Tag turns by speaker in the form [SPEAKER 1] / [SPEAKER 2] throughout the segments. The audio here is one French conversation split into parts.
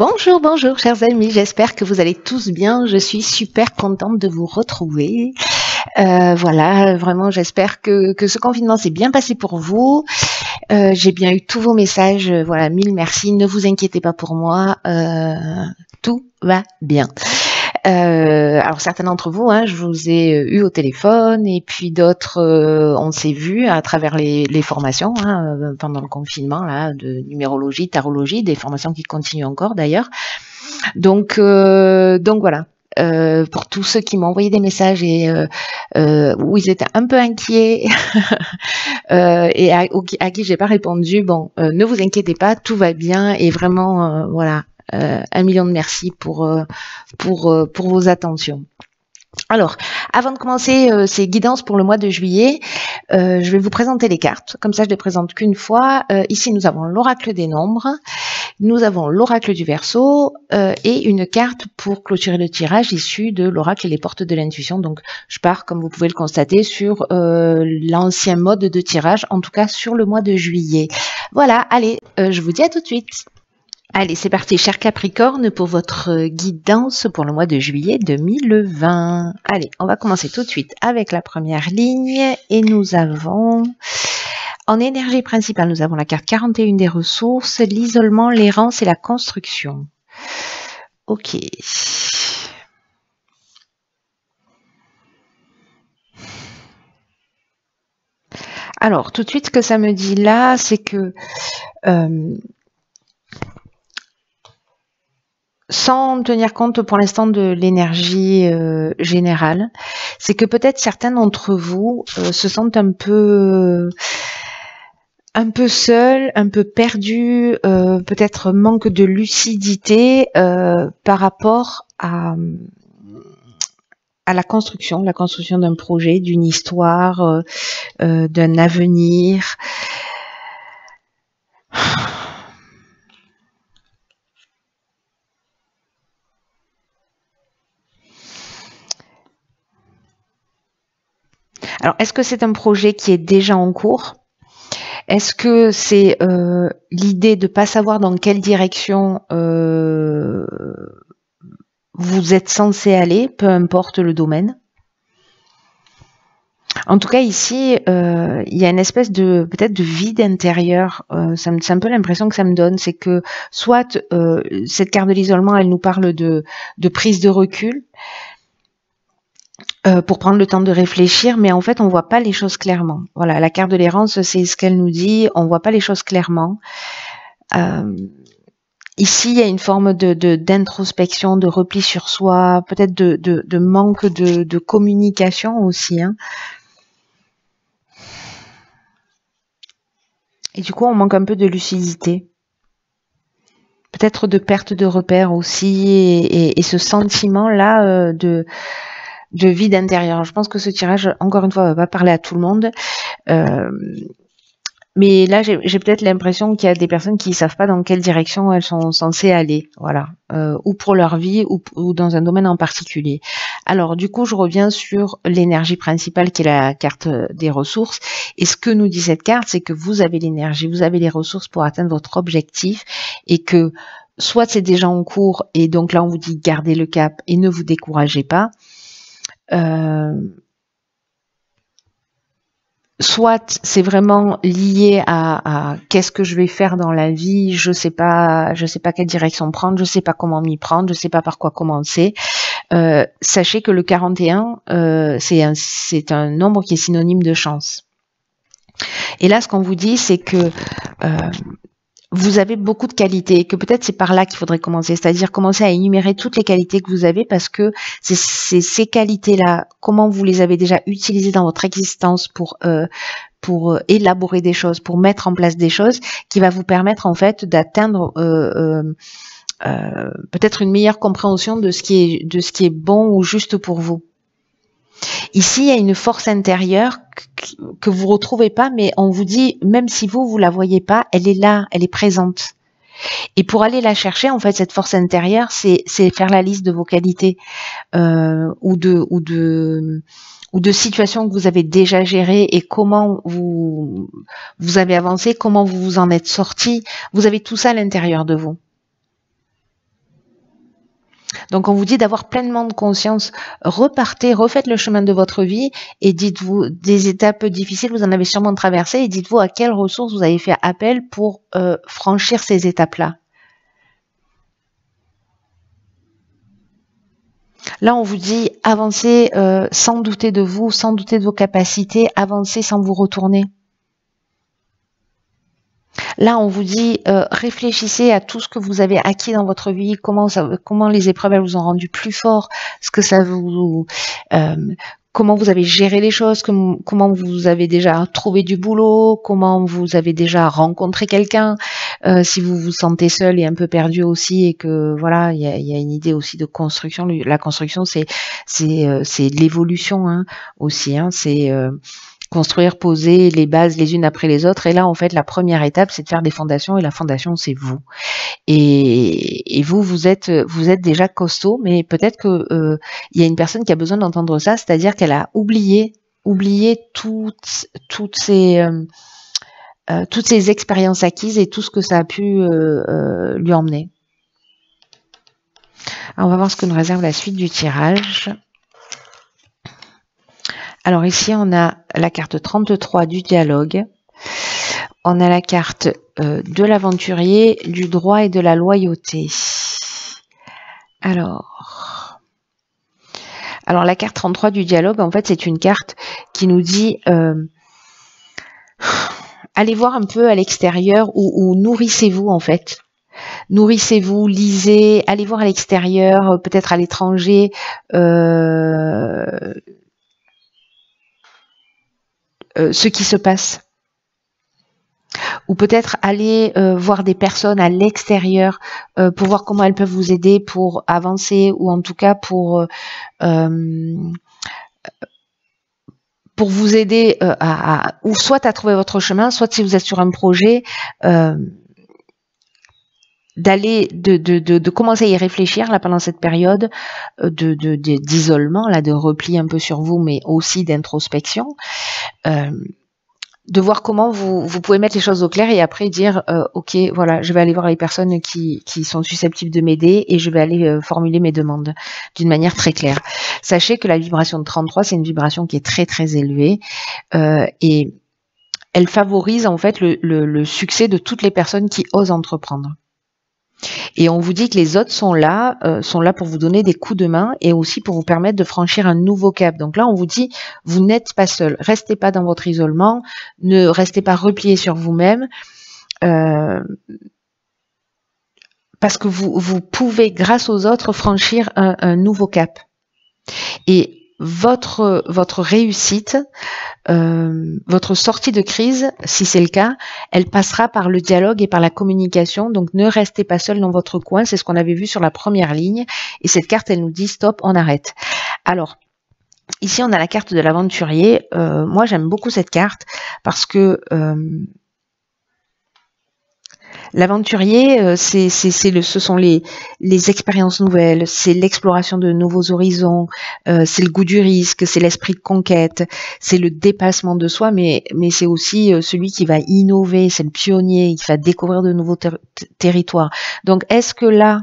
[SPEAKER 1] Bonjour, bonjour chers amis, j'espère que vous allez tous bien, je suis super contente de vous retrouver. Voilà, vraiment j'espère que ce confinement s'est bien passé pour vous. J'ai bien eu tous vos messages, voilà, mille merci, ne vous inquiétez pas pour moi, tout va bien. Alors certains d'entre vous, je vous ai eu au téléphone et puis d'autres, on s'est vu à travers les formations pendant le confinement là, de numérologie, tarologie, des formations qui continuent encore d'ailleurs. Donc voilà. Pour tous ceux qui m'ont envoyé des messages et où ils étaient un peu inquiets et à qui j'ai pas répondu, bon, ne vous inquiétez pas, tout va bien et vraiment voilà. 1 million de merci pour vos attentions. Alors, avant de commencer ces guidances pour le mois de juillet, je vais vous présenter les cartes. Comme ça, je ne les présente qu'une fois. Ici, nous avons l'oracle des nombres, nous avons l'oracle du Verseau et une carte pour clôturer le tirage issu de l'oracle et les portes de l'intuition. Donc, je pars, comme vous pouvez le constater, sur l'ancien mode de tirage, en tout cas sur le mois de juillet. Voilà, allez, je vous dis à tout de suite. Allez, c'est parti, cher Capricorne, pour votre guidance pour le mois de juillet 2020. Allez, on va commencer tout de suite avec la première ligne et nous avons, en énergie principale, nous avons la carte 41 des ressources, l'isolement, l'errance et la construction. Ok. Alors, tout de suite, ce que ça me dit là, c'est que sans tenir compte pour l'instant de l'énergie générale, c'est que peut-être certains d'entre vous se sentent un peu seuls, un peu perdus, peut-être manque de lucidité par rapport à la construction d'un projet, d'une histoire, d'un avenir. Alors, est-ce que c'est un projet qui est déjà en cours? Est-ce que c'est l'idée de ne pas savoir dans quelle direction vous êtes censé aller, peu importe le domaine? En tout cas, ici, il y a une espèce de peut-être de vide intérieur. C'est un peu l'impression que ça me donne, c'est que soit cette carte de l'isolement, elle nous parle de prise de recul, pour prendre le temps de réfléchir, mais en fait, on voit pas les choses clairement. Voilà, la carte de l'errance, c'est ce qu'elle nous dit, on voit pas les choses clairement. Ici, il y a une forme d'introspection, de repli sur soi, peut-être de manque de communication aussi. Et du coup, on manque un peu de lucidité. Peut-être de perte de repères aussi, et ce sentiment-là de vide intérieur. Je pense que ce tirage, encore une fois, va pas parler à tout le monde. Mais là, j'ai peut-être l'impression qu'il y a des personnes qui savent pas dans quelle direction elles sont censées aller, voilà, ou pour leur vie ou dans un domaine en particulier. Alors, du coup, je reviens sur l'énergie principale qui est la carte des ressources. Et ce que nous dit cette carte, c'est que vous avez l'énergie, vous avez les ressources pour atteindre votre objectif et que soit c'est déjà en cours et donc là, on vous dit gardez le cap et ne vous découragez pas. Soit c'est vraiment lié à qu'est-ce que je vais faire dans la vie, je sais pas quelle direction prendre, je sais pas comment m'y prendre, je sais pas par quoi commencer. Sachez que le 41, c'est un nombre qui est synonyme de chance. Et là, ce qu'on vous dit, c'est que vous avez beaucoup de qualités et que peut-être c'est par là qu'il faudrait commencer, c'est-à-dire commencer à énumérer toutes les qualités que vous avez parce que c'est ces qualités-là, comment vous les avez déjà utilisées dans votre existence pour élaborer des choses, pour mettre en place des choses, qui va vous permettre en fait d'atteindre peut-être une meilleure compréhension de ce qui est bon ou juste pour vous. Ici, il y a une force intérieure que vous retrouvez pas, mais on vous dit, même si vous la voyez pas, elle est là, elle est présente. Et pour aller la chercher, en fait, cette force intérieure, c'est faire la liste de vos qualités ou de situations que vous avez déjà gérées et comment vous avez avancé, comment vous vous en êtes sorti. Vous avez tout ça à l'intérieur de vous. Donc on vous dit d'avoir pleinement de conscience, repartez, refaites le chemin de votre vie et dites-vous, des étapes difficiles, vous en avez sûrement traversé, et dites-vous à quelles ressources vous avez fait appel pour franchir ces étapes-là. Là, on vous dit avancez sans douter de vous, sans douter de vos capacités, avancez sans vous retourner. Là, on vous dit réfléchissez à tout ce que vous avez acquis dans votre vie, comment les épreuves elles vous ont rendu plus fort, ce que ça vous, comment vous avez géré les choses, comment vous avez déjà trouvé du boulot, comment vous avez déjà rencontré quelqu'un, si vous vous sentez seul et un peu perdu aussi, et que voilà, il y a une idée aussi de construction. La construction, c'est l'évolution hein, aussi. Hein, c'est construire, poser les bases les unes après les autres. Et là, en fait, la première étape, c'est de faire des fondations. Et la fondation, c'est vous. Et vous êtes déjà costaud, mais peut-être que il y a une personne qui a besoin d'entendre ça, c'est-à-dire qu'elle a oublié toutes ces expériences acquises et tout ce que ça a pu lui emmener. Alors, on va voir ce que nous réserve la suite du tirage. Alors ici, on a la carte 33 du dialogue. On a la carte de l'aventurier, du droit et de la loyauté. Alors la carte 33 du dialogue, en fait, c'est une carte qui nous dit allez voir un peu à l'extérieur ou nourrissez-vous en fait. Nourrissez-vous, lisez, allez voir à l'extérieur, peut-être à l'étranger, ce qui se passe. Ou peut-être aller voir des personnes à l'extérieur pour voir comment elles peuvent vous aider pour avancer, ou en tout cas pour vous aider ou soit à trouver votre chemin, soit si vous êtes sur un projet, de commencer à y réfléchir là pendant cette période d'isolement, là, de repli un peu sur vous, mais aussi d'introspection, de voir comment vous pouvez mettre les choses au clair et après dire ok, voilà, je vais aller voir les personnes qui sont susceptibles de m'aider et je vais aller formuler mes demandes d'une manière très claire. Sachez que la vibration de 33, c'est une vibration qui est très très élevée et elle favorise en fait le succès de toutes les personnes qui osent entreprendre. Et on vous dit que les autres sont là pour vous donner des coups de main et aussi pour vous permettre de franchir un nouveau cap. Donc là, on vous dit, vous n'êtes pas seul. Restez pas dans votre isolement, ne restez pas replié sur vous-même, parce que vous pouvez, grâce aux autres, franchir un nouveau cap. Et votre réussite, votre sortie de crise, si c'est le cas, elle passera par le dialogue et par la communication. Donc ne restez pas seul dans votre coin, c'est ce qu'on avait vu sur la première ligne. Et cette carte, elle nous dit stop, on arrête. Alors, ici on a la carte de l'aventurier. Moi j'aime beaucoup cette carte parce que l'aventurier, ce sont les expériences nouvelles, c'est l'exploration de nouveaux horizons, c'est le goût du risque, c'est l'esprit de conquête, c'est le dépassement de soi, mais c'est aussi celui qui va innover, c'est le pionnier, qui va découvrir de nouveaux territoires. Donc, est-ce que là,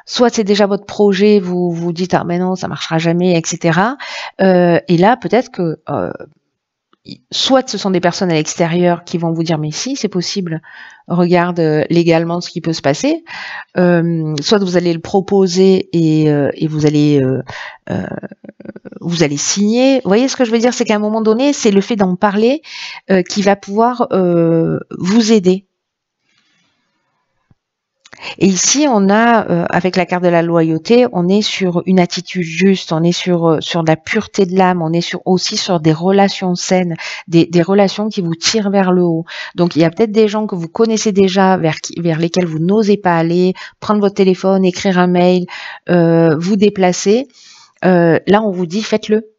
[SPEAKER 1] soit c'est déjà votre projet, vous vous dites ah mais non, ça marchera jamais, etc. Et là, peut-être que soit ce sont des personnes à l'extérieur qui vont vous dire mais si c'est possible, regarde légalement ce qui peut se passer, soit vous allez le proposer et vous allez signer. Vous voyez ce que je veux dire, c'est qu'à un moment donné, c'est le fait d'en parler qui va pouvoir vous aider. Et ici, on a, avec la carte de la loyauté, on est sur une attitude juste, on est sur de la pureté de l'âme, on est aussi sur des relations saines, des relations qui vous tirent vers le haut. Donc, il y a peut-être des gens que vous connaissez déjà, vers lesquels vous n'osez pas aller, prendre votre téléphone, écrire un mail, vous déplacer. Là, on vous dit, faites-le.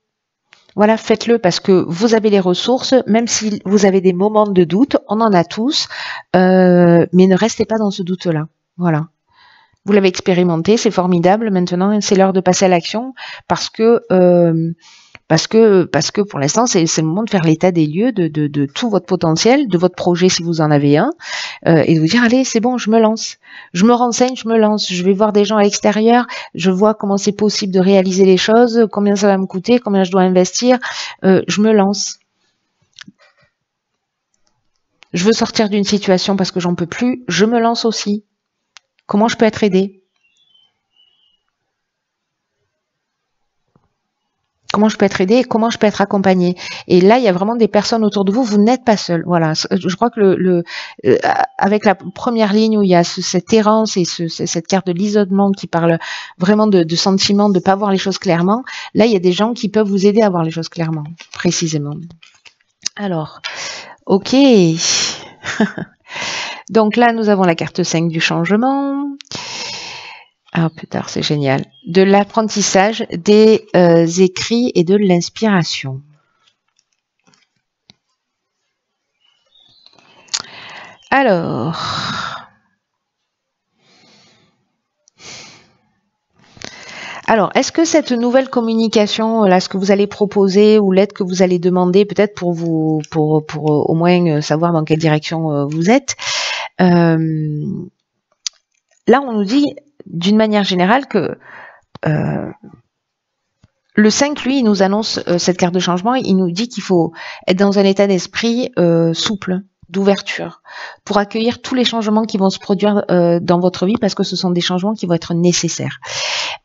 [SPEAKER 1] Voilà, faites-le parce que vous avez les ressources, même si vous avez des moments de doute, on en a tous, mais ne restez pas dans ce doute-là. Voilà. Vous l'avez expérimenté, c'est formidable. Maintenant, c'est l'heure de passer à l'action parce que parce que pour l'instant, c'est le moment de faire l'état des lieux de tout votre potentiel, de votre projet si vous en avez un, et de vous dire, allez, c'est bon, je me lance. Je me renseigne, je me lance. Je vais voir des gens à l'extérieur, je vois comment c'est possible de réaliser les choses, combien ça va me coûter, combien je dois investir, je me lance. Je veux sortir d'une situation parce que j'en peux plus, je me lance aussi. Comment je peux être aidée? Comment je peux être aidée et comment je peux être accompagnée? Et là, il y a vraiment des personnes autour de vous, vous n'êtes pas seul. Voilà, je crois que avec la première ligne où il y a cette errance et cette carte de l'isolement qui parle vraiment de sentiment de ne pas voir les choses clairement, là, il y a des gens qui peuvent vous aider à voir les choses clairement, précisément. Alors, ok. Donc là, nous avons la carte 5 du changement. Ah putain, c'est génial. De l'apprentissage, des écrits et de l'inspiration. Alors, est-ce que cette nouvelle communication, là, ce que vous allez proposer ou l'aide que vous allez demander, peut-être pour au moins savoir dans quelle direction vous êtes, là, on nous dit d'une manière générale que le 5, lui, il nous annonce cette carte de changement, il nous dit qu'il faut être dans un état d'esprit souple, d'ouverture, pour accueillir tous les changements qui vont se produire dans votre vie, parce que ce sont des changements qui vont être nécessaires.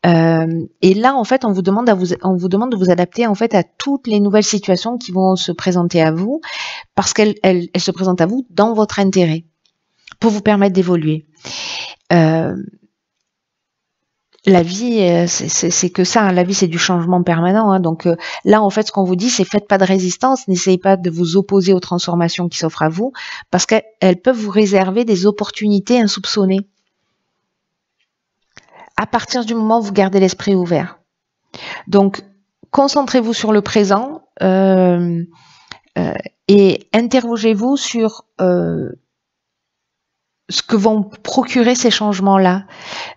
[SPEAKER 1] Et là, en fait, on vous demande de vous adapter en fait à toutes les nouvelles situations qui vont se présenter à vous, parce qu'elles se présentent à vous dans votre intérêt, pour vous permettre d'évoluer. La vie, c'est que ça. Hein. La vie, c'est du changement permanent. Hein. Donc là, en fait, ce qu'on vous dit, c'est faites pas de résistance, n'essayez pas de vous opposer aux transformations qui s'offrent à vous, parce qu'elles peuvent vous réserver des opportunités insoupçonnées. À partir du moment où vous gardez l'esprit ouvert. Donc, concentrez-vous sur le présent et interrogez-vous sur ce que vont procurer ces changements-là,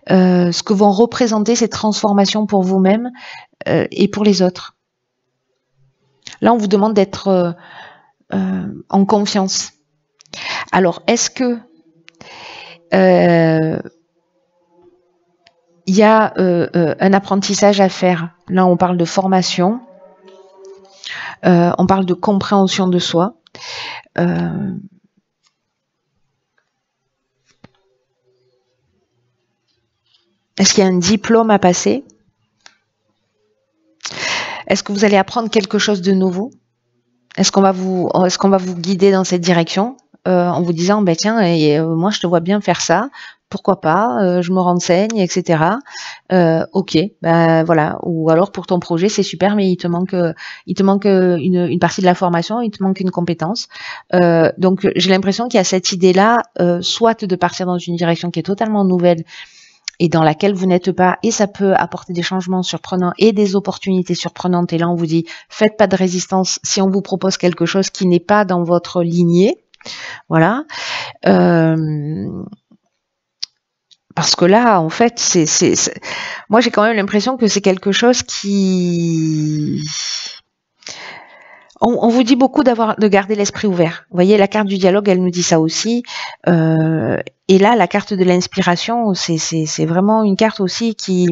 [SPEAKER 1] ce que vont représenter ces transformations pour vous-même et pour les autres. Là, on vous demande d'être en confiance. Alors, est-ce que il y a un apprentissage à faire? Là, on parle de formation, on parle de compréhension de soi. Est-ce qu'il y a un diplôme à passer? Est-ce que vous allez apprendre quelque chose de nouveau? Est-ce qu'on va vous guider dans cette direction en vous disant, ben tiens, moi je te vois bien faire ça, pourquoi pas, je me renseigne, etc. Ok, ben voilà. Ou alors pour ton projet c'est super, mais il te manque une partie de la formation, il te manque une compétence. Donc j'ai l'impression qu'il y a cette idée-là, soit de partir dans une direction qui est totalement nouvelle et dans laquelle vous n'êtes pas, et ça peut apporter des changements surprenants et des opportunités surprenantes. Et là, on vous dit, faites pas de résistance si on vous propose quelque chose qui n'est pas dans votre lignée. Voilà. Parce que là, en fait, moi, j'ai quand même l'impression que c'est quelque chose qui... On vous dit beaucoup de garder l'esprit ouvert. Vous voyez, la carte du dialogue, elle nous dit ça aussi. Et là, la carte de l'inspiration, c'est vraiment une carte aussi qui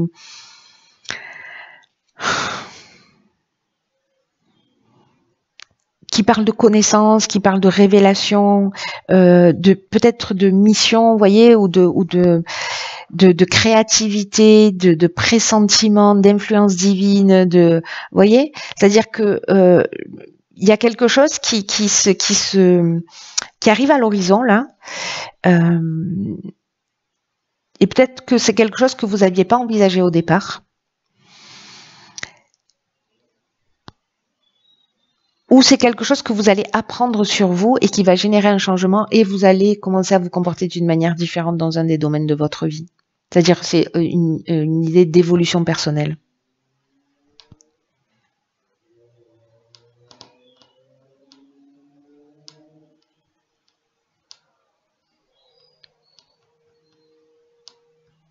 [SPEAKER 1] parle de connaissance, qui parle de révélation, peut-être de mission, vous voyez, ou de créativité, de pressentiment, d'influence divine, vous voyez, c'est-à-dire que il y a quelque chose qui arrive à l'horizon là, et peut-être que c'est quelque chose que vous n'aviez pas envisagé au départ, ou c'est quelque chose que vous allez apprendre sur vous et qui va générer un changement et vous allez commencer à vous comporter d'une manière différente dans un des domaines de votre vie. C'est-à-dire c'est une idée d'évolution personnelle.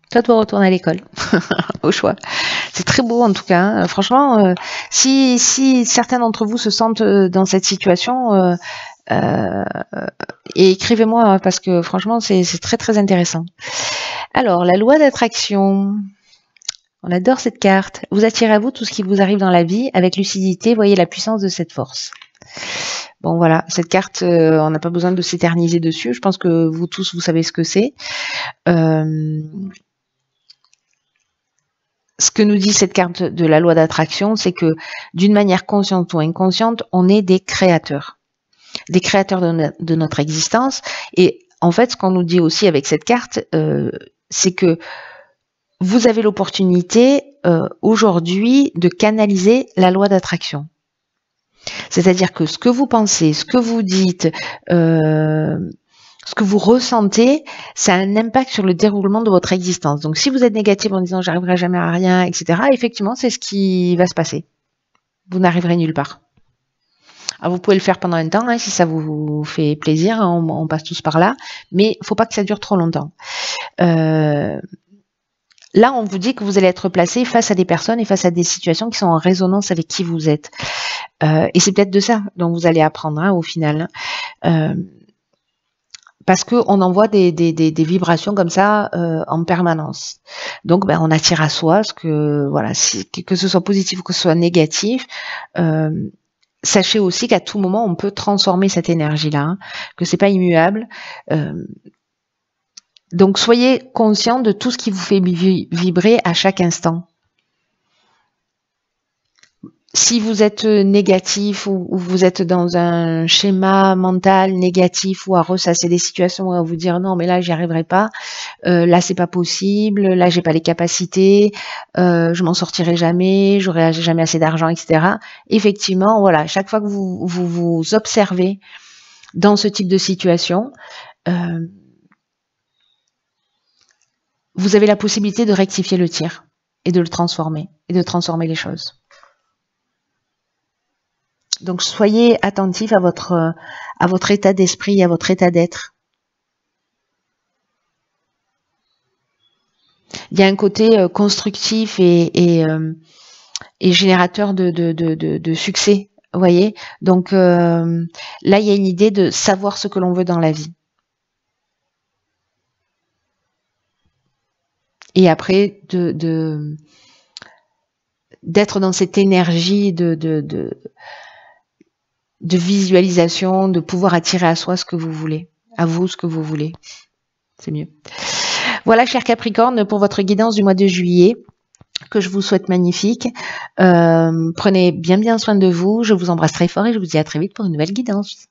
[SPEAKER 1] Toi, tu vas retourner à l'école, au choix. C'est très beau en tout cas. Hein. Franchement, si certains d'entre vous se sentent dans cette situation, et écrivez-moi hein, parce que franchement, c'est très très intéressant. Alors, la loi d'attraction. On adore cette carte. Vous attirez à vous tout ce qui vous arrive dans la vie avec lucidité. Voyez la puissance de cette force. Bon voilà, cette carte, on n'a pas besoin de s'éterniser dessus. Je pense que vous tous, vous savez ce que c'est. Ce que nous dit cette carte de la loi d'attraction, c'est que d'une manière consciente ou inconsciente, on est des créateurs de notre existence. Et en fait, ce qu'on nous dit aussi avec cette carte, c'est que vous avez l'opportunité aujourd'hui de canaliser la loi d'attraction. C'est-à-dire que ce que vous pensez, ce que vous dites, ce que vous ressentez, ça a un impact sur le déroulement de votre existence. Donc si vous êtes négatif en disant j'arriverai jamais à rien, etc., effectivement, c'est ce qui va se passer. Vous n'arriverez nulle part. Alors, vous pouvez le faire pendant un temps, hein, si ça vous fait plaisir, hein, on passe tous par là, mais il ne faut pas que ça dure trop longtemps. Là, on vous dit que vous allez être placé face à des personnes et face à des situations qui sont en résonance avec qui vous êtes. Et c'est peut-être de ça dont vous allez apprendre hein, au final. Parce qu'on envoie des vibrations comme ça en permanence. Donc, ben, on attire à soi ce que, voilà, que ce soit positif ou que ce soit négatif. Sachez aussi qu'à tout moment, on peut transformer cette énergie-là, hein, que c'est pas immuable. Donc, soyez conscient de tout ce qui vous fait vibrer à chaque instant. Si vous êtes négatif ou vous êtes dans un schéma mental négatif ou à ressasser des situations à vous dire non mais là j'y arriverai pas, là c'est pas possible, là j'ai pas les capacités, je m'en sortirai jamais, j'aurai jamais assez d'argent, etc. Effectivement, voilà, chaque fois que vous observez dans ce type de situation, vous avez la possibilité de rectifier le tir et de le transformer et de transformer les choses. Donc, soyez attentifs à votre état d'esprit, à votre état d'être. Il y a un côté constructif et générateur de succès, vous voyez. Donc, là, il y a une idée de savoir ce que l'on veut dans la vie. Et après, d'être dans cette énergie de visualisation, de pouvoir attirer à soi ce que vous voulez, à vous ce que vous voulez. C'est mieux. Voilà, chers Capricorne, pour votre guidance du mois de juillet, que je vous souhaite magnifique. Prenez bien soin de vous. Je vous embrasse très fort et je vous dis à très vite pour une nouvelle guidance.